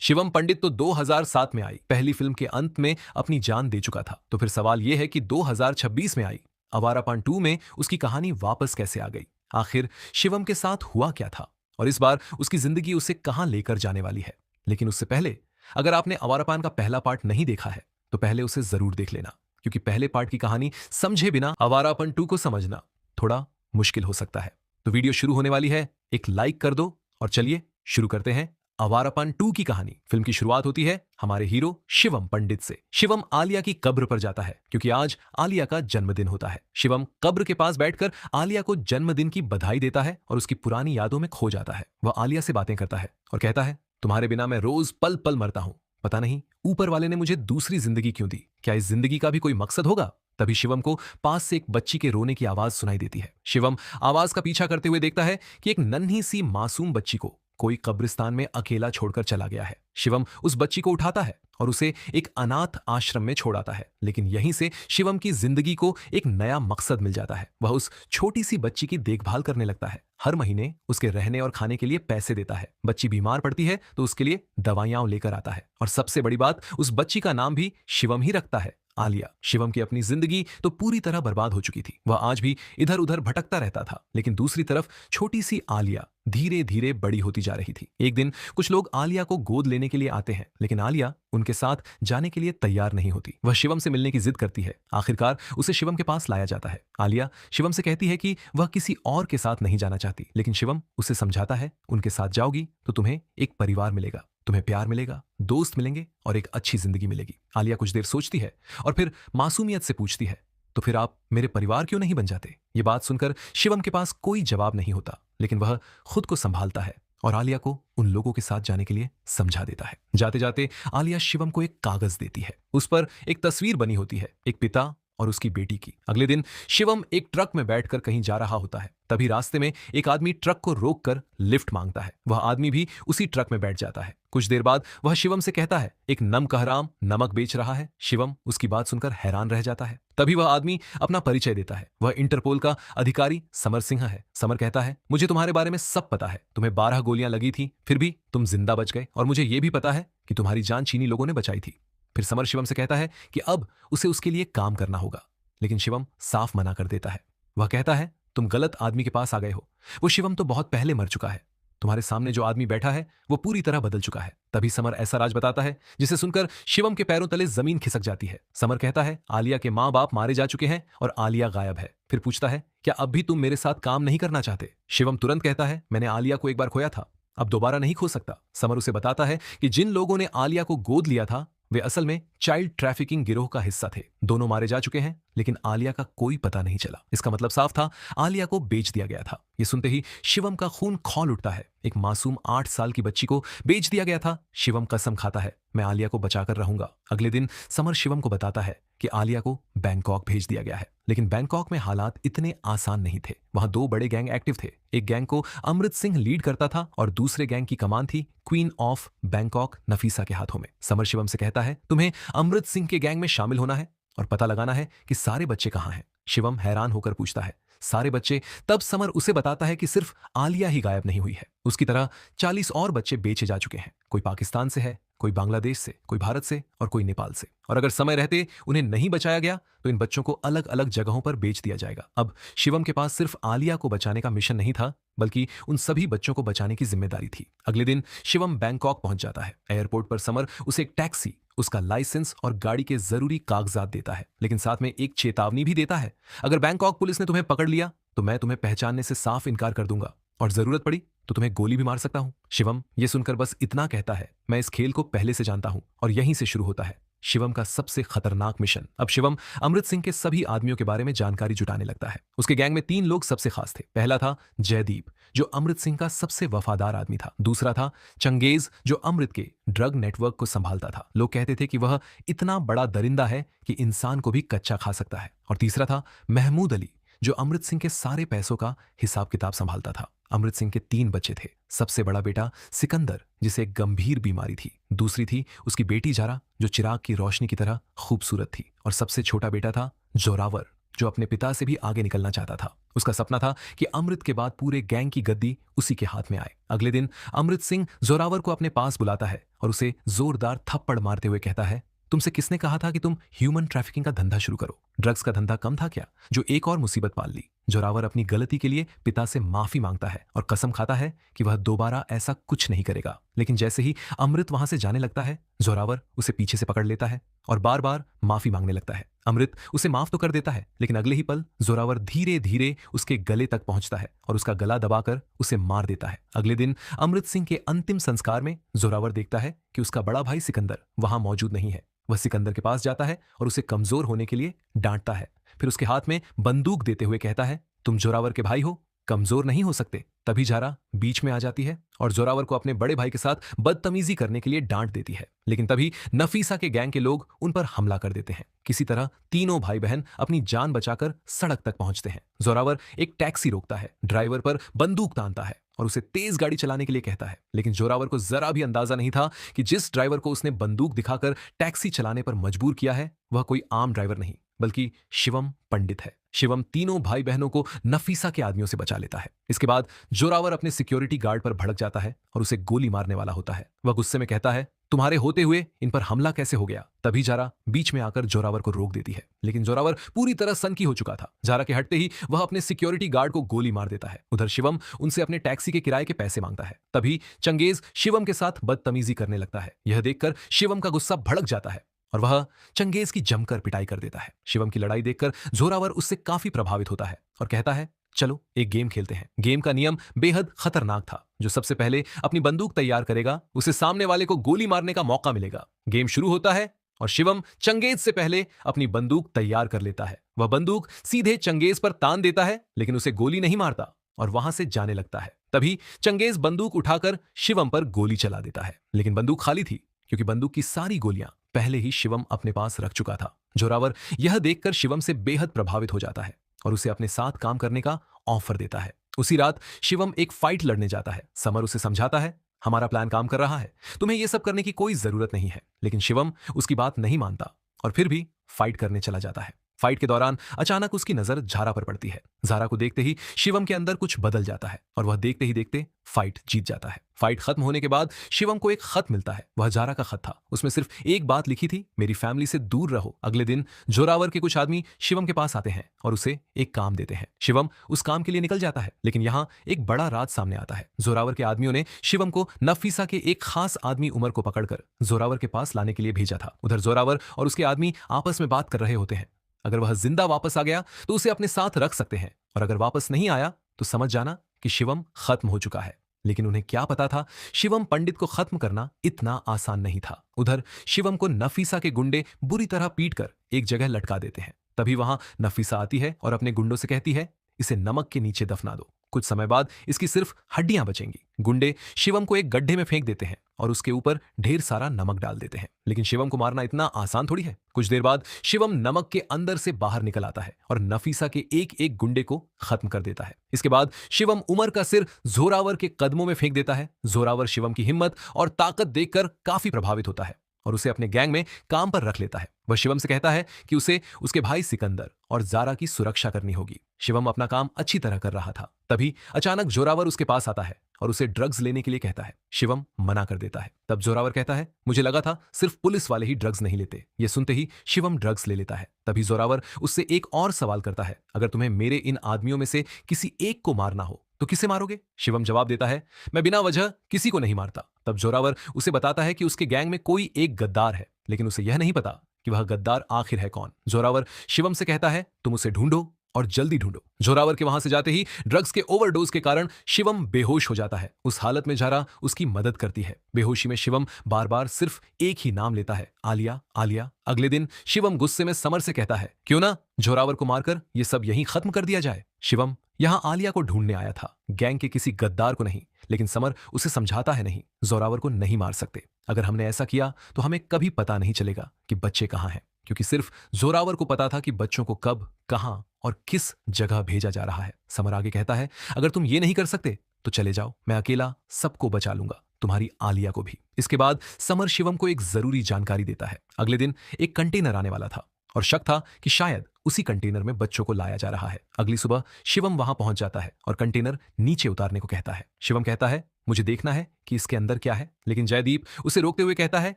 शिवम पंडित तो 2007 में आई पहली फिल्म के अंत में अपनी जान दे चुका था। तो फिर सवाल यह है कि 2026 में आई आवारापन 2 में उसकी कहानी वापस कैसे आ गई? आखिर शिवम के साथ हुआ क्या था और इस बार उसकी जिंदगी उसे कहां लेकर जाने वाली है? लेकिन उससे पहले, अगर आपने आवारापन का पहला पार्ट नहीं देखा है तो पहले उसे जरूर देख लेना, क्योंकि पहले पार्ट की कहानी समझे बिना आवारापन 2 को समझना थोड़ा मुश्किल हो सकता है। तो वीडियो शुरू होने वाली है, एक लाइक कर दो और चलिए शुरू करते हैं आवारापन 2 की कहानी। फिल्म की शुरुआत होती है हमारे हीरो शिवम पंडित से। शिवम आलिया की कब्र पर जाता है क्योंकि आज आलिया का जन्मदिन होता है। शिवम कब्र के पास बैठकर आलिया को जन्मदिन की बधाई देता है और उसकी पुरानी यादों में खो जाता है। वह आलिया से बातें करता है और कहता है, तुम्हारे बिना मैं रोज पल पल मरता हूं। पता नहीं ऊपर वाले ने मुझे दूसरी जिंदगी क्यों दी? क्या इस जिंदगी का भी कोई मकसद होगा? तभी शिवम को पास से एक बच्ची के रोने की आवाज सुनाई देती है। शिवम आवाज का पीछा करते हुए देखता है कि एक नन्ही सी मासूम बच्ची को कोई कब्रिस्तान में अकेला छोड़कर चला गया है। शिवम उस बच्ची को उठाता है और उसे एक अनाथ आश्रम में छोड़ आता है। लेकिन यहीं से शिवम की जिंदगी को एक नया मकसद मिल जाता है। वह उस छोटी सी बच्ची की देखभाल करने लगता है। हर महीने उसके रहने और खाने के लिए पैसे देता है। बच्ची बीमार पड़ती है तो उसके लिए दवाइयां लेकर आता है। और सबसे बड़ी बात, उस बच्ची का नाम भी शिवम ही रखता है, आलिया। शिवम की अपनी जिंदगी तो पूरी तरह बर्बाद हो चुकी थी। वह आज भी इधर उधर भटकता रहता था, लेकिन दूसरी तरफ छोटी सी आलिया धीरे धीरे बड़ी होती जा रही थी। एक दिन कुछ लोग आलिया को गोद लेने के लिए आते हैं, लेकिन आलिया उनके साथ जाने के लिए तैयार नहीं होती। वह शिवम से मिलने की जिद करती है। आखिरकार उसे शिवम के पास लाया जाता है। आलिया शिवम से कहती है कि वह किसी और के साथ नहीं जाना चाहती, लेकिन शिवम उसे समझाता है, उनके साथ जाओगी तो तुम्हें एक परिवार मिलेगा, तुम्हें प्यार मिलेगा, दोस्त मिलेंगे और एक अच्छी जिंदगी मिलेगी। आलिया कुछ देर सोचती है और फिर मासूमियत से पूछती है, तो फिर आप मेरे परिवार क्यों नहीं बन जाते? ये बात सुनकर शिवम के पास कोई जवाब नहीं होता, लेकिन वह खुद को संभालता है और आलिया को उन लोगों के साथ जाने के लिए समझा देता है। जाते जाते आलिया शिवम को एक कागज देती है। उस पर एक तस्वीर बनी होती है, एक पिता और उसकी बेटी की। अगले दिन शिवम एक ट्रक में बैठकर कहीं जा रहा होता है। तभी रास्ते में एक आदमी ट्रक को रोककर लिफ्ट मांगता है। वह आदमी भी उसी ट्रक में बैठ जाता है। कुछ देर बाद वह शिवम से कहता है, एक नमकहराम नमक बेच रहा है। शिवम उसकी बात सुनकर हैरान रह जाता है। तभी वह आदमी अपना परिचय देता है। वह इंटरपोल का अधिकारी समर सिंह है। समर कहता है, मुझे तुम्हारे बारे में सब पता है। तुम्हें 12 गोलियां लगी थी, फिर भी तुम जिंदा बच गए, और मुझे यह भी पता है कि तुम्हारी जान चीनी लोगों ने बचाई थी। फिर समर शिवम से कहता है कि अब उसे उसके लिए काम करना होगा, लेकिन शिवम साफ मना कर देता है। वह कहता है, तुम गलत आदमी के पास आ गए हो। वो शिवम तो बहुत पहले मर चुका है। तुम्हारे सामने जो आदमी बैठा है वो पूरी तरह बदल चुका है। तभी समर ऐसा राज बताता है जिसे सुनकर शिवम के पैरों तले जमीन खिसक जाती है। समर कहता है, आलिया के माँ बाप मारे जा चुके हैं और आलिया गायब है। फिर पूछता है, क्या अब भी तुम मेरे साथ काम नहीं करना चाहते? शिवम तुरंत कहता है, मैंने आलिया को एक बार खोया था, अब दोबारा नहीं खो सकता। समर उसे बताता है कि जिन लोगों ने आलिया को गोद लिया था वे असल में चाइल्ड ट्रैफिकिंग गिरोह का हिस्सा थे। दोनों मारे जा चुके हैं, लेकिन आलिया का कोई पता नहीं चला। इसका मतलब साफ था, आलिया को बेच दिया गया था। ये सुनते ही शिवम का खून खौल उठता है। एक मासूम 8 साल की बच्ची को बेच दिया गया था। शिवम कसम खाता है, मैं आलिया को बचाकर रहूंगा। अगले दिन समर शिवम को बताता है कि आलिया को बैंकॉक भेज दिया गया है, लेकिन बैंकॉक में हालात इतने आसान नहीं थे। वहां 2 बड़े गैंग एक्टिव थे। एक गैंग को अमृत सिंह लीड करता था और दूसरे गैंग की कमान थी क्वीन ऑफ बैंकॉक नफीसा के हाथों में। समर शिवम से कहता है, तुम्हें अमृत सिंह के गैंग में शामिल होना है और पता लगाना है कि सारे बच्चे कहां हैं। शिवम हैरान होकर पूछता है, सारे बच्चे? तब समर उसे बताता है कि सिर्फ आलिया ही गायब नहीं हुई है, उसकी तरह 40 और बच्चे बेचे जा चुके हैं। कोई पाकिस्तान से है, कोई बांग्लादेश से, कोई भारत से और कोई नेपाल से। और अगर समय रहते उन्हें नहीं बचाया गया तो इन बच्चों को अलग अलग जगहों पर बेच दिया जाएगा। अब शिवम के पास सिर्फ आलिया को बचाने का मिशन नहीं था, बल्कि उन सभी बच्चों को बचाने की जिम्मेदारी थी। अगले दिन शिवम बैंकॉक पहुंच जाता है। एयरपोर्ट पर समर उसे एक टैक्सी, उसका लाइसेंस और गाड़ी के जरूरी कागजात देता है, लेकिन साथ में एक चेतावनी भी देता है, अगर बैंकॉक पुलिस ने तुम्हें पकड़ लिया तो मैं तुम्हें पहचानने से साफ इनकार कर दूंगा और जरूरत पड़ी तो तुम्हें गोली भी मार सकता हूं। शिवम ये सुनकर बस इतना कहता है, मैं इस खेल को पहले से जानता हूं। और यहीं से शुरू होता है शिवम का सबसे खतरनाक मिशन। अब शिवम अमृत सिंह के सभी आदमियों के बारे में जानकारी जुटाने लगता है। उसके गैंग में 3 लोग सबसे खास थे। पहला था जयदीप, जो अमृत सिंह का सबसे वफादार आदमी था। दूसरा था चंगेज, जो अमृत के ड्रग नेटवर्क को संभालता था। लोग कहते थे कि वह इतना बड़ा दरिंदा है कि इंसान को भी कच्चा खा सकता है। और तीसरा था महमूद अली, जो अमृत सिंह के सारे पैसों का हिसाब किताब संभालता था। अमृत सिंह के 3 बच्चे थे। सबसे बड़ा बेटा सिकंदर, जिसे एक गंभीर बीमारी थी। दूसरी थी उसकी बेटी जारा, जो चिराग की रोशनी की तरह खूबसूरत थी। और सबसे छोटा बेटा था जोरावर, जो अपने पिता से भी आगे निकलना चाहता था। उसका सपना था कि अमृत के बाद पूरे गैंग की गद्दी उसी के हाथ में आए। अगले दिन अमृत सिंह जोरावर को अपने पास बुलाता है और उसे जोरदार थप्पड़ मारते हुए कहता है, तुमसे किसने कहा था कि तुम ह्यूमन ट्रैफिकिंग का धंधा शुरू करो? ड्रग्स का धंधा कम था क्या, जो एक और मुसीबत पाल ली? जोरावर अपनी गलती के लिए पिता से माफी मांगता है और कसम खाता है कि वह दोबारा ऐसा कुछ नहीं करेगा। लेकिन जैसे ही अमृत वहां से जाने लगता है, जोरावर उसे पीछे से पकड़ लेता है और बार बार माफी मांगने लगता है। अमृत उसे माफ तो कर देता है, लेकिन अगले ही पल जोरावर धीरे धीरे उसके गले तक पहुंचता है और उसका गला दबाकर उसे मार देता है। अगले दिन अमृत सिंह के अंतिम संस्कार में जोरावर देखता है कि उसका बड़ा भाई सिकंदर वहां मौजूद नहीं है। वह सिकंदर के पास जाता है और उसे कमजोर होने के लिए डांटता है। फिर उसके हाथ में बंदूक देते हुए कहता है, तुम जोरावर के भाई हो, कमजोर नहीं हो सकते। तभी जारा बीच में आ जाती है और जोरावर को अपने बड़े भाई के साथ बदतमीजी करने के लिए डांट देती है। लेकिन तभी नफीसा के गैंग के लोग उन पर हमला कर देते हैं। किसी तरह तीनों भाई बहन अपनी जान बचाकर सड़क तक पहुंचते हैं। जोरावर एक टैक्सी रोकता है, ड्राइवर पर बंदूक तानता है और उसे तेज गाड़ी चलाने के लिए कहता है। लेकिन जोरावर को जरा भी अंदाजा नहीं था कि जिस ड्राइवर को उसने बंदूक दिखाकर टैक्सी चलाने पर मजबूर किया है, वह कोई आम ड्राइवर नहीं बल्कि शिवम पंडित है। शिवम तीनों भाई बहनों को नफीसा के आदमियों से बचा लेता है। इसके बाद जोरावर अपने सिक्योरिटी गार्ड पर भड़क जाता है और उसे गोली मारने वाला होता है। वह गुस्से में कहता है, तुम्हारे होते हुए इन पर हमला कैसे हो गया? तभी जारा बीच में आकर जोरावर को रोक देती है, लेकिन जोरावर पूरी तरह सनकी हो चुका था। जारा के हटते ही वह अपने सिक्योरिटी गार्ड को गोली मार देता है। उधर शिवम उनसे अपने टैक्सी के किराए के पैसे मांगता है। तभी चंगेज शिवम के साथ बदतमीजी करने लगता है। यह देखकर शिवम का गुस्सा भड़क जाता है और वह चंगेज की जमकर पिटाई कर देता है। शिवम की लड़ाई देखकर जोरावर उससे काफी प्रभावित होता है और कहता है, चलो एक गेम खेलते हैं। गेम का नियम बेहद खतरनाक था। जो सबसे पहले अपनी बंदूक तैयार करेगा, उसे सामने वाले को गोली मारने का मौका मिलेगा। गेम शुरू होता है और शिवम चंगेज से पहले अपनी बंदूक तैयार कर लेता है। वह बंदूक सीधे चंगेज पर तान देता है, लेकिन उसे गोली नहीं मारता और वहां से जाने लगता है। तभी चंगेज बंदूक उठाकर शिवम पर गोली चला देता है, लेकिन बंदूक खाली थी क्योंकि बंदूक की सारी गोलियां पहले ही शिवम अपने पास रख चुका था। जोरावर यह देखकर शिवम से बेहद प्रभावित हो जाता है और उसे अपने साथ काम करने का ऑफर देता है। उसी रात शिवम एक फाइट लड़ने जाता है। समर उसे समझाता है, हमारा प्लान काम कर रहा है, तुम्हें यह सब करने की कोई जरूरत नहीं है। लेकिन शिवम उसकी बात नहीं मानता और फिर भी फाइट करने चला जाता है। फाइट के दौरान अचानक उसकी नजर जारा पर पड़ती है। जारा को देखते ही शिवम के अंदर कुछ बदल जाता है और वह देखते ही देखते फाइट जीत जाता है। फाइट खत्म होने के बाद शिवम को एक खत मिलता है। वह जारा का खत था। उसमें सिर्फ एक बात लिखी थी, मेरी फैमिली से दूर रहो। अगले दिन जोरावर के कुछ आदमी शिवम के पास आते हैं और उसे एक काम देते हैं। शिवम उस काम के लिए निकल जाता है, लेकिन यहाँ एक बड़ा राज सामने आता है। जोरावर के आदमियों ने शिवम को नफीसा के एक खास आदमी उमर को पकड़कर जोरावर के पास लाने के लिए भेजा था। उधर जोरावर और उसके आदमी आपस में बात कर रहे होते हैं। अगर वह जिंदा वापस आ गया तो उसे अपने साथ रख सकते हैं, और अगर वापस नहीं आया तो समझ जाना कि शिवम खत्म हो चुका है। लेकिन उन्हें क्या पता था, शिवम पंडित को खत्म करना इतना आसान नहीं था। उधर शिवम को नफीसा के गुंडे बुरी तरह पीटकर एक जगह लटका देते हैं। तभी वहां नफीसा आती है और अपने गुंडों से कहती है, इसे नमक के नीचे दफना दो, कुछ समय बाद इसकी सिर्फ हड्डियां बचेंगी। गुंडे शिवम को एक गड्ढे में फेंक देते हैं और उसके ऊपर ढेर सारा नमक डाल देते हैं। लेकिन शिवम को मारना इतना आसान थोड़ी है। कुछ देर बाद शिवम नमक के अंदर से बाहर निकल आता है और नफीसा के एक एक गुंडे को खत्म कर देता है। इसके बाद शिवम उमर का सिर जोरावर के कदमों में फेंक देता है। जोरावर शिवम की हिम्मत और ताकत देखकर काफी प्रभावित होता है और उसे अपने गैंग में काम पर रख लेता है। वह शिवम से कहता है कि उसे उसके भाई सिकंदर और जारा की सुरक्षा करनी होगी। शिवम अपना काम अच्छी तरह कर रहा था। तभी अचानक जोरावर उसके पास आता है और उसे ड्रग्स लेने के लिए कहता है। शिवम मना कर देता है। तब जोरावर कहता है, मुझे लगा था सिर्फ पुलिस वाले ही ड्रग्स नहीं लेते। यह सुनते ही शिवम ड्रग्स ले लेता है। तभी जोरावर उससे एक और सवाल करता है, अगर तुम्हें मेरे इन आदमियों में से किसी एक को मारना हो तो किसे मारोगे? शिवम जवाब देता है, मैं बिना वजह किसी को नहीं मारता। तब जोरावर उसे बताता है कि उसके गैंग में कोई एक गद्दार है, लेकिन उसे यह नहीं पता कि वह गद्दार आखिर है कौन। जोरावर शिवम से कहता है, तुम उसे ढूंढो और जल्दी ढूंढो। जोरावर के वहां से जाते ही ड्रग्स के ओवरडोज के कारण शिवम बेहोश हो जाता है। उस हालत में जारा उसकी मदद करती है। बेहोशी में शिवम बार बार सिर्फ एक ही नाम लेता है, आलिया आलिया। अगले दिन शिवम गुस्से में समर से कहता है, क्यों ना जोरावर को मारकर ये सब यहीं खत्म कर दिया जाए। शिवम यहां आलिया को ढूंढने आया था, गैंग के किसी गद्दार को नहीं। लेकिन समर उसे समझाता है, नहीं, जोरावर को नहीं मार सकते। अगर हमने ऐसा किया तो हमें कभी पता नहीं चलेगा कि बच्चे कहां हैं, क्योंकि सिर्फ जोरावर को पता था कि बच्चों को कब, कहां और किस जगह भेजा जा रहा है। समर आगे कहता है, अगर तुम ये नहीं कर सकते तो चले जाओ, मैं अकेला सबको बचा लूंगा, तुम्हारी आलिया को भी। इसके बाद समर शिवम को एक जरूरी जानकारी देता है। अगले दिन एक कंटेनर आने वाला था और शक था कि शायद उसी कंटेनर में बच्चों को लाया जा रहा है। अगली सुबह शिवम वहां पहुंच जाता है और कंटेनर नीचे उतारने को कहता है। शिवम कहता है, मुझे देखना है कि इसके अंदर क्या है, लेकिन जयदीप उसे रोकते हुए कहता है,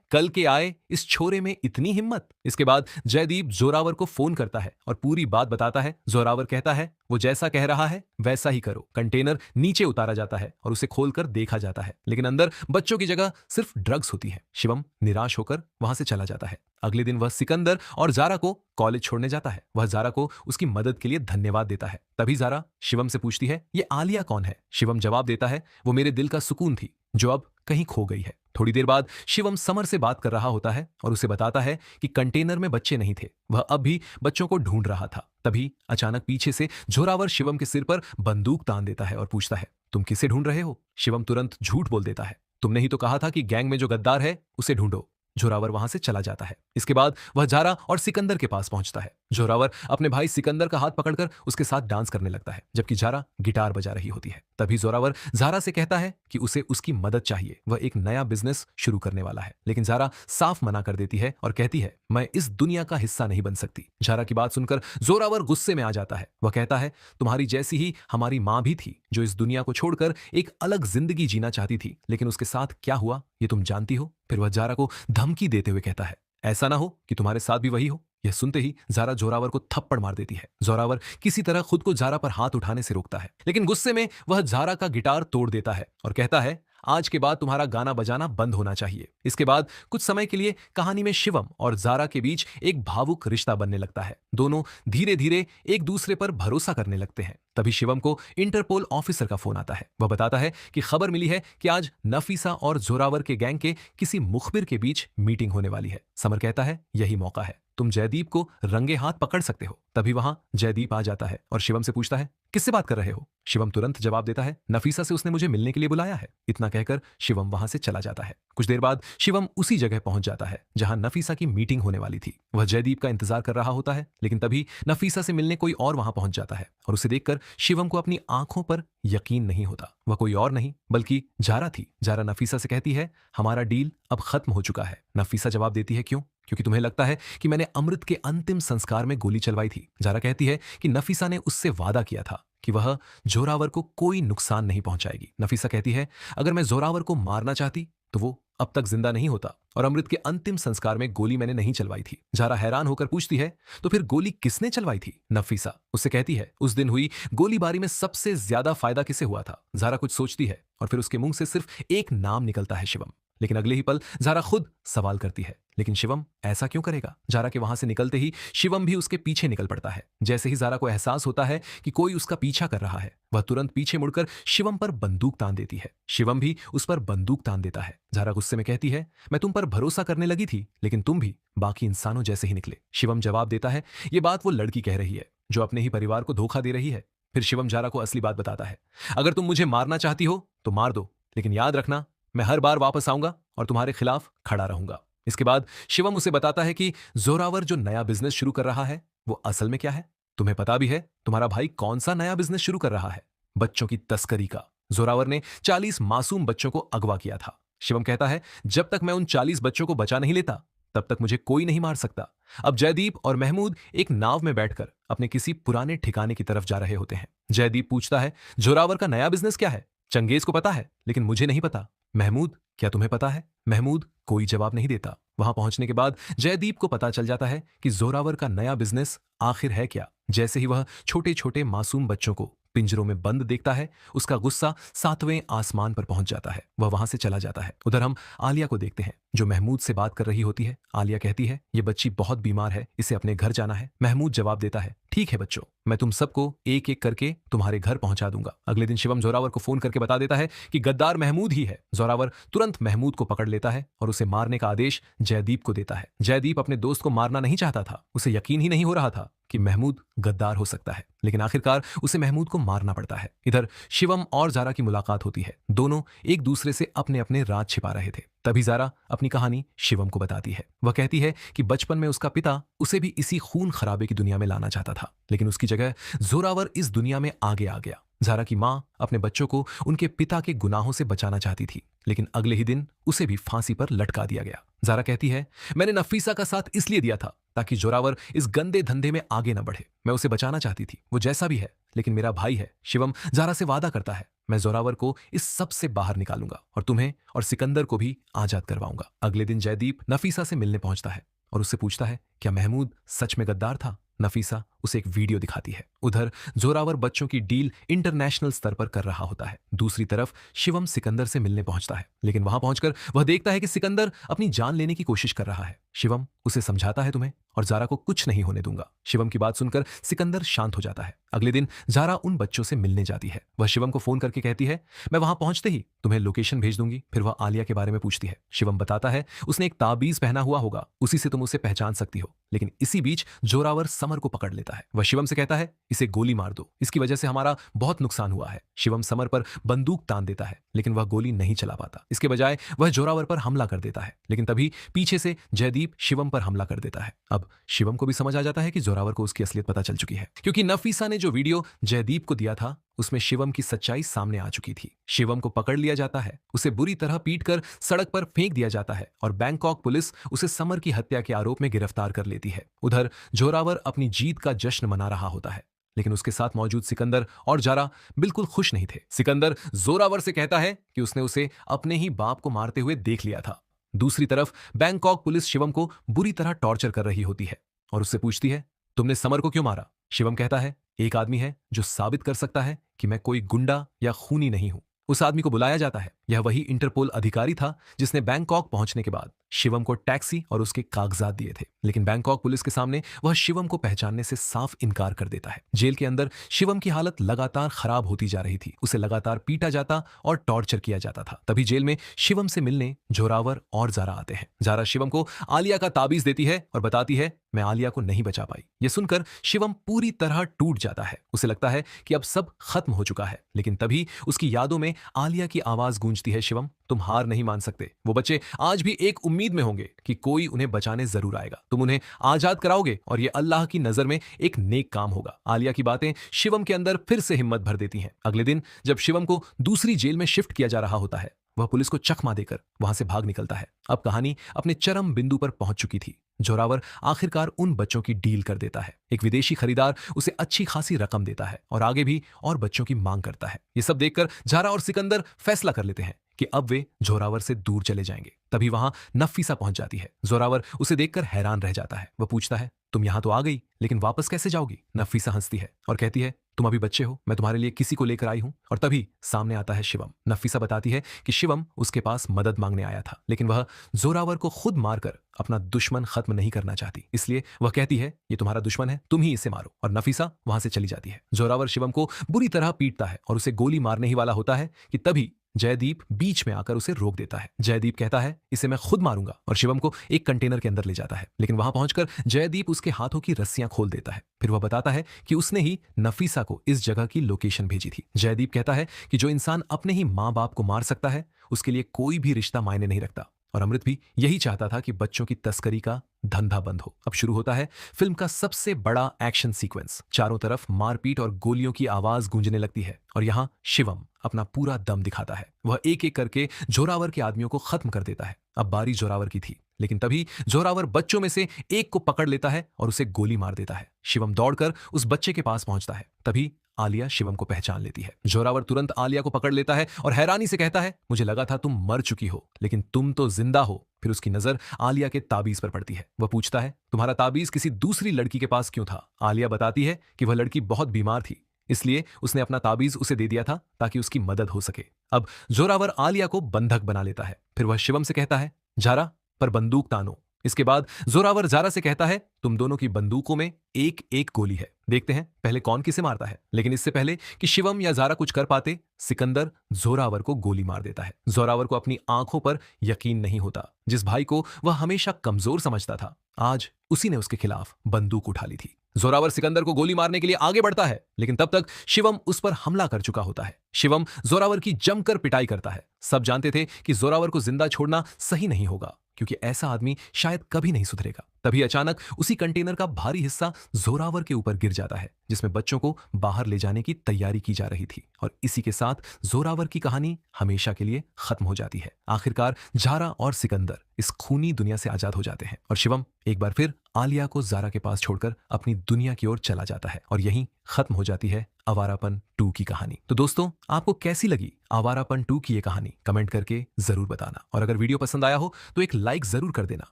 कल के आए इस छोरे में इतनी हिम्मत। इसके बाद जयदीप जोरावर को फोन करता है और पूरी बात बताता है। जोरावर कहता है, वो जैसा कह रहा है वैसा ही करो। कंटेनर नीचे उतारा जाता है और उसे खोलकर देखा जाता है, लेकिन अंदर बच्चों की जगह सिर्फ ड्रग्स होती है। शिवम निराश होकर वहां से चला जाता है। अगले दिन वह सिकंदर और जारा को कॉलेज छोड़ने जाता है। वह जारा को उसकी मदद के लिए धन्यवाद देता है। तभी जारा शिवम से पूछती है, ये आलिया कौन है? शिवम जवाब देता है, वो मेरे दिल का सुकून थी जो अब कहीं खो गई है। थोड़ी देर बाद शिवम समर से बात कर रहा होता है और उसे बताता है कि कंटेनर में बच्चे नहीं थे, वह अब भी बच्चों को ढूंढ रहा था। तभी अचानक पीछे से जोरावर शिवम के सिर पर बंदूक तान देता है और पूछता है, तुम किसे ढूंढ रहे हो? शिवम तुरंत झूठ बोल देता है, तुमने ही तो कहा था कि गैंग में जो गद्दार है उसे ढूंढो। जोरावर वहां से चला जाता है। इसके बाद वह जारा और सिकंदर के पास पहुंचता है। जोरावर अपने भाई सिकंदर का हाथ पकड़कर उसके साथ डांस करने लगता है, जबकि जारा गिटार बजा रही होती है। तभी जोरावर जारा से कहता है कि उसे उसकी मदद चाहिए, वह एक नया बिजनेस शुरू करने वाला है। लेकिन जारा साफ मना कर देती है और कहती है, मैं इस दुनिया का हिस्सा नहीं बन सकती। जारा की बात सुनकर जोरावर गुस्से में आ जाता है। वह कहता है, तुम्हारी जैसी ही हमारी मां भी थी, जो इस दुनिया को छोड़कर एक अलग जिंदगी जीना चाहती थी, लेकिन उसके साथ क्या हुआ ये तुम जानती हो। फिर वह जारा को धमकी देते हुए कहता है, ऐसा ना हो कि तुम्हारे साथ भी वही हो। यह सुनते ही जारा जोरावर को थप्पड़ मार देती है। जोरावर किसी तरह खुद को जारा पर हाथ उठाने से रोकता है, लेकिन गुस्से में वह जारा का गिटार तोड़ देता है और कहता है, आज के बाद तुम्हारा गाना बजाना बंद होना चाहिए। इसके बाद कुछ समय के लिए कहानी में शिवम और जारा के बीच एक भावुक रिश्ता बनने लगता है। दोनों धीरे धीरे एक दूसरे पर भरोसा करने लगते हैं। तभी शिवम को इंटरपोल ऑफिसर का फोन आता है। वह बताता है कि खबर मिली है कि आज नफीसा और जोरावर के गैंग के किसी मुखबिर के बीच मीटिंग होने वाली है। समर कहता है, यही मौका है, तुम जयदीप को रंगे हाथ पकड़ सकते हो। तभी वहां जयदीप आ जाता है और शिवम से पूछता है, किससे बात कर रहे हो? शिवम तुरंत जवाब देता है, नफीसा से उसने मुझे मिलने के लिए बुलाया है। इतना कहकर शिवम वहां से चला जाता है। कुछ देर बाद शिवम उसी जगह पहुंच जाता है जहां नफीसा की मीटिंग होने वाली थी। वह जयदीप का इंतजार कर रहा होता है, लेकिन तभी नफीसा से मिलने कोई और वहां पहुंच जाता है और उसे देखकर शिवम को अपनी आंखों पर यकीन नहीं होता। वह कोई और नहीं बल्कि जारा थी। जारा नफीसा से कहती है, हमारा डील अब खत्म हो चुका है। नफीसा जवाब देती है, क्यों? क्योंकि तुम्हें लगता है कि मैंने अमृत के अंतिम संस्कार में गोली चलवाई थी। जारा कहती है कि नफीसा ने उससे वादा किया था कि वह जोरावर को कोई नुकसान नहीं पहुंचाएगी। नफीसा कहती है, अगर मैं जोरावर को मारना चाहती तो वो अब तक जिंदा नहीं होता, और अमृत के अंतिम संस्कार में गोली मैंने नहीं चलवाई थी। जारा हैरान होकर पूछती है, तो फिर गोली किसने चलवाई थी? नफीसा उससे कहती है, उस दिन हुई गोलीबारी में सबसे ज्यादा फायदा किसे हुआ था? जारा कुछ सोचती है और फिर उसके मुंह से सिर्फ एक नाम निकलता है, शिवम। लेकिन अगले ही पल जारा खुद सवाल करती है, लेकिन शिवम ऐसा क्यों करेगा? जारा के वहां से निकलते ही शिवम भी उसके पीछे निकल पड़ता है। जैसे ही जारा को एहसास होता है कि कोई उसका पीछा कर रहा है, वह तुरंत पीछे मुड़कर शिवम पर बंदूक तान देती है। शिवम भी उस पर बंदूक तान देता है। जारा गुस्से में कहती है, मैं तुम पर भरोसा करने लगी थी, लेकिन तुम भी बाकी इंसानों जैसे ही निकले। शिवम जवाब देता है, ये बात वो लड़की कह रही है जो अपने ही परिवार को धोखा दे रही है। फिर शिवम जारा को असली बात बताता है, अगर तुम मुझे मारना चाहती हो तो मार दो, लेकिन याद रखना मैं हर बार वापस आऊंगा और तुम्हारे खिलाफ खड़ा रहूंगा। इसके बाद शिवम उसे बताता है कि जोरावर जो नया बिजनेस शुरू कर रहा है वो असल में क्या है। तुम्हें पता भी है तुम्हारा भाई कौन सा नया बिजनेस शुरू कर रहा है? बच्चों की तस्करी का। जोरावर ने 40 मासूम बच्चों को अगवा किया था। शिवम कहता है, जब तक मैं उन 40 बच्चों को बचा नहीं लेता तब तक मुझे कोई नहीं मार सकता। अब जयदीप और महमूद एक नाव में बैठकर अपने किसी पुराने ठिकाने की तरफ जा रहे होते हैं। जयदीप पूछता है, जोरावर का नया बिजनेस क्या है? चंगेज को पता है, लेकिन मुझे नहीं पता। महमूद, क्या तुम्हें पता है? महमूद कोई जवाब नहीं देता। वहां पहुंचने के बाद जयदीप को पता चल जाता है कि जोरावर का नया बिजनेस आखिर है क्या। जैसे ही वह छोटे छोटे मासूम बच्चों को पिंजरों में बंद देखता है, उसका गुस्सा 7वें आसमान पर पहुंच जाता है। वह वहां से चला जाता है। उधर हम आलिया को देखते हैं जो महमूद से बात कर रही होती है। आलिया कहती है, ये बच्ची बहुत बीमार है, इसे अपने घर जाना है। महमूद जवाब देता है, ठीक है बच्चों, मैं तुम सबको एक एक करके तुम्हारे घर पहुंचा दूंगा। अगले दिन शिवम जोरावर को फोन करके बता देता है कि गद्दार महमूद ही है। जोरावर तुरंत महमूद को पकड़ लेता है और उसे मारने का आदेश जयदीप को देता है। जयदीप अपने दोस्त को मारना नहीं चाहता था, उसे यकीन ही नहीं हो रहा था कि महमूद गद्दार हो सकता है, लेकिन आखिरकार उसे महमूद को मारना पड़ता है। इधर शिवम और जारा की मुलाकात होती है। दोनों एक दूसरे से अपने अपने राज छिपा रहे थे। तभी जारा अपनी कहानी शिवम को बताती है। वह कहती है कि बचपन में उसका पिता उसे भी इसी खून खराबे की दुनिया में लाना चाहता था, लेकिन उसकी जगह जोरावर इस दुनिया में आगे आ गया। जारा की माँ अपने बच्चों को उनके पिता के गुनाहों से बचाना चाहती थी, लेकिन अगले ही दिन उसे भी फांसी पर लटका दिया गया। जारा कहती है, मैंने नफीसा का साथ इसलिए दिया था ताकि जोरावर इस गंदे धंधे में आगे न बढ़े। मैं उसे बचाना चाहती थी, वो जैसा भी है, लेकिन मेरा भाई है। शिवम जारा से वादा करता है, मैं जोरावर को इस सब से बाहर निकालूंगा और तुम्हें और सिकंदर को भी आजाद करवाऊंगा। अगले दिन जयदीप नफीसा से मिलने पहुंचता है और उससे पूछता है, क्या महमूद सच में गद्दार था? नफीसा उसे एक वीडियो दिखाती है। उधर जोरावर बच्चों की डील इंटरनेशनल स्तर पर कर रहा होता है। दूसरी तरफ शिवम सिकंदर से मिलने पहुंचता है, लेकिन वहां पहुंचकर वह देखता है कि सिकंदर अपनी जान लेने की कोशिश कर रहा है। शिवम उसे समझाता है, तुम्हें और जारा को कुछ नहीं होने दूंगा। शिवम की बात सुनकर सिकंदर शांत हो जाता है। अगले दिन जारा उन बच्चों से मिलने जाती है। वह शिवम को फोन करके कहती है, मैं वहां पहुंचते ही तुम्हें लोकेशन भेज दूंगी। फिर वह आलिया के बारे में पूछती है। शिवम बताता है, उसने एक ताबीज पहना हुआ होगा, उसी से तुम उसे पहचान सकती हो। लेकिन इसी बीच जोरावर समर को पकड़ लेता है। वह शिवम से कहता है, इसे गोली मार दो, इसकी वजह से हमारा बहुत नुकसान हुआ है। शिवम समर पर बंदूक तान देता है, लेकिन वह गोली नहीं चला पाता। इसके बजाय वह जोरावर पर हमला कर देता है, लेकिन तभी पीछे से जयदीप शिवम पर हमला कर देता है। अब शिवम को भी समझ आ जाता है कि जोरावर को उसकी असलियत पता चल चुकी है, क्योंकि नफीसा ने जो वीडियो जयदीप को दिया था उसमें शिवम की सच्चाई सामने आ चुकी थी। शिवम को पकड़ लिया जाता है, उसे बुरी तरह पीटकर सड़क पर फेंक दिया जाता है और बैंकॉक पुलिस उसे समर की हत्या के आरोप में गिरफ्तार कर लेती है। उधर जोरावर अपनी जीत का जश्न मना रहा होता है, लेकिन उसके साथ मौजूद सिकंदर और जारा बिल्कुल खुश नहीं थे। सिकंदर जोरावर से कहता है कि उसने उसे अपने ही बाप को मारते हुए देख लिया था। दूसरी तरफ बैंकॉक पुलिस शिवम को बुरी तरह टॉर्चर कर रही होती है और उससे पूछती है, तुमने समर को क्यों मारा? शिवम कहता है, एक आदमी है जो साबित कर सकता है कि मैं कोई गुंडा या खूनी नहीं हूं। उस आदमी को बुलाया जाता है। यह वही इंटरपोल अधिकारी था जिसने बैंकॉक पहुंचने के बाद शिवम को टैक्सी और उसके कागजात दिए थे, लेकिन बैंकॉक पुलिस के सामने वह शिवम को पहचानने से साफ इनकार कर देता है। जेल के अंदर शिवम की हालत लगातार खराब होती जा रही थी। उसे लगातार पीटा जाता और टॉर्चर किया जाता था। तभी जेल में शिवम से मिलने जोरावर और जारा आते हैं। जारा शिवम को आलिया का ताबीज देती है और बताती है, मैं आलिया को नहीं बचा पाई। यह सुनकर शिवम पूरी तरह टूट जाता है। उसे लगता है कि अब सब खत्म हो चुका है, लेकिन तभी उसकी यादों में आलिया की आवाज गूंजती है, शिवम तुम हार नहीं मान सकते। वो बच्चे आज भी एक उम्मीद में होंगे कि कोई उन्हें बचाने जरूर आएगा। तुम उन्हें आजाद कराओगे और ये अल्लाह की नजर में एक नेक काम होगा। आलिया की बातें शिवम के अंदर फिर से हिम्मत भर देती हैं। अगले दिन जब शिवम को दूसरी जेल में शिफ्ट किया जा रहा होता है, वह पुलिस को चकमा देकर वहां से भाग निकलता है। अब कहानी अपने चरम बिंदु पर पहुंच चुकी थी। जोरावर आखिरकार उन बच्चों की डील कर देता है। एक विदेशी खरीदार उसे अच्छी खासी रकम देता है और आगे भी और बच्चों की मांग करता है। ये सब देखकर जारा और सिकंदर फैसला कर लेते हैं कि अब वे जोरावर से दूर चले जाएंगे। तभी वहां नफीसा पहुंच जाती है। जोरावर उसे देखकर हैरान रह जाता है। वह पूछता है, तुम यहां तो आ गई, लेकिन वापस कैसे जाओगी? नफीसा हंसती है और कहती है, तुम अभी बच्चे हो, मैं तुम्हारे लिए किसी को लेकर आई हूं। और तभी सामने आता है शिवम। नफीसा बताती है कि शिवम उसके पास मदद मांगने आया था, लेकिन वह जोरावर को खुद मारकर अपना दुश्मन खत्म नहीं करना चाहती। इसलिए वह कहती है, ये तुम्हारा दुश्मन है, तुम ही इसे मारो। और नफीसा वहां से चली जाती है। जोरावर शिवम को बुरी तरह पीटता है और उसे गोली मारने ही वाला होता है कि तभी जयदीप बीच में आकर उसे रोक देता है। जयदीप कहता है, इसे मैं खुद मारूंगा, और शिवम को एक कंटेनर के अंदर ले जाता है। लेकिन वहां पहुंचकर जयदीप उसके हाथों की रस्सियां खोल देता है। फिर वह बताता है कि उसने ही नफीसा को इस जगह की लोकेशन भेजी थी। जयदीप कहता है कि जो इंसान अपने ही माँ बाप को मार सकता है, उसके लिए कोई भी रिश्ता मायने नहीं रखता। और अमृत भी यही चाहता था कि बच्चों की तस्करी का धंधा बंद हो। अब शुरू होता है फिल्म का सबसे बड़ा एक्शन सीक्वेंस। चारों तरफ मारपीट और गोलियों की आवाज गूंजने लगती है और यहाँ शिवम अपना पूरा दम दिखाता है। वह एक एक करके जोरावर के आदमियों को खत्म कर देता है। अब बारी जोरावर की थी, लेकिन तभी जोरावर बच्चों में से एक को पकड़ लेता है और उसे गोली मार देता है। शिवम दौड़कर उस बच्चे के पास पहुंचता है। तभी आलिया शिवम को पहचान लेती है। जोरावर तुरंत आलिया को पकड़ लेता है और हैरानी से कहता है, मुझे लगा था तुम मर चुकी हो, लेकिन तुम तो जिंदा हो। फिर उसकी नजर आलिया के ताबीज पर पड़ती है। वह पूछता है, तुम्हारा ताबीज किसी दूसरी लड़की के पास क्यों था? आलिया बताती है कि वह लड़की बहुत बीमार थी, इसलिए उसने अपना ताबीज उसे दे दिया था ताकि उसकी मदद हो सके। अब जोरावर आलिया को बंधक बना लेता है। फिर वह शिवम से कहता है, जारा पर बंदूक तानो। इसके बाद जोरावर जारा से कहता है, तुम दोनों की बंदूकों में एक एक गोली है, देखते हैं पहले कौन किसे मारता है। लेकिन इससे पहले कि शिवम या जारा कुछ कर पाते, सिकंदर जोरावर को गोली मार देता है। जोरावर को अपनी आंखों पर यकीन नहीं होता। जिस भाई को वह हमेशा कमजोर समझता था, आज उसी ने उसके खिलाफ बंदूक उठा ली थी। जोरावर सिकंदर को गोली मारने के लिए आगे बढ़ता है, लेकिन तब तक शिवम उस पर हमला कर चुका होता है। शिवम जोरावर की जमकर पिटाई करता है। सब जानते थे कि जोरावर को जिंदा छोड़ना सही नहीं होगा, क्योंकि ऐसा आदमी शायद कभी नहीं सुधरेगा। तभी अचानक उसी कंटेनर का भारी हिस्सा जोरावर के ऊपर गिर जाता है, जिसमें बच्चों को बाहर ले जाने की तैयारी की जा रही थी। और इसी के साथ जोरावर की कहानी हमेशा के लिए खत्म हो जाती है। आखिरकार जारा और सिकंदर इस खूनी दुनिया से आजाद हो जाते हैं और शिवम एक बार फिर आलिया को जारा के पास छोड़कर अपनी दुनिया की ओर चला जाता है। और यहीं खत्म हो जाती है आवारापन 2 की कहानी। तो दोस्तों, आपको कैसी लगी आवारापन 2 की ये कहानी? कमेंट करके जरूर बताना। और अगर वीडियो पसंद आया हो तो एक लाइक जरूर कर देना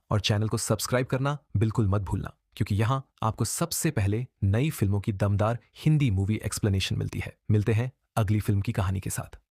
और चैनल को सब्सक्राइब करना बिल्कुल मत भूलना, क्योंकि यहाँ आपको सबसे पहले नई फिल्मों की दमदार हिंदी मूवी एक्सप्लेनेशन मिलती है। मिलते हैं अगली फिल्म की कहानी के साथ।